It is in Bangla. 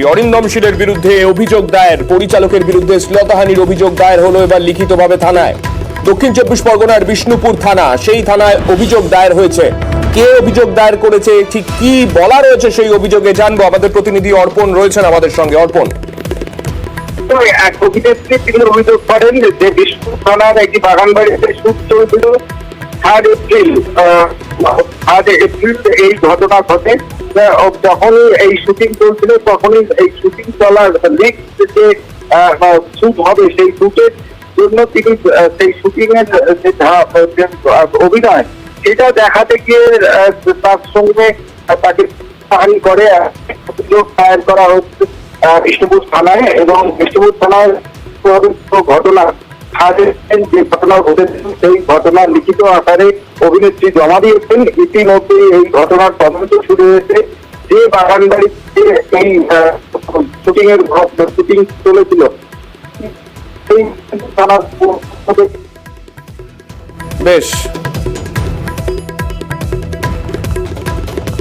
অরিন্দম শীলের বিরুদ্ধে অভিযোগ দায়ের, পরিচালকের বিরুদ্ধে শ্লীলতাহানির অভিযোগ দায়ের হলো এবার লিখিতভাবে থানায়। দক্ষিণ চব্বিশ পরগনার বিষ্ণুপুর থানা, সেই থানায় অভিযোগ দায়ের হয়েছে। কে অভিযোগ দায়ের করেছে, ঠিক কি বলা রয়েছে সেই অভিযোগে জানবো। আমাদের প্রতিনিধি অর্পণ রয়েছেন আমাদের সঙ্গে। অর্পণ, এক অভিনেত্রী তিনি অভিযোগ করেন যে বিষ্ণুপুর থানার একটি বাগান বাড়িতে শুট চলছিল। 3 এপ্রিল এই ঘটনা ঘটে। যখনই এই শুটিং চলছিল তখনই এই শুটিং চলার নেক্সট যে শুট হবে সেই শুটের জন্য তিনি সেই শুটিং এর যে অভিনয় সেটা দেখাতে গিয়ে তার সঙ্গে তাকে হানি করে অভিযোগ দায়ের করা হচ্ছে বিষ্ণুপুর থানায়। এবং বিষ্ণুপুর থানার ঘটনা যে ঘটনা ঘটেছে সেই ঘটনার লিখিত আকারে অভিনেত্রী জমা দিয়েছেন। ইতিমধ্যে এই ঘটনার তদন্ত শুরু হয়েছে। যে বাগান বাড়িতে এই শুটিং চলেছিল সেই থানার বেশ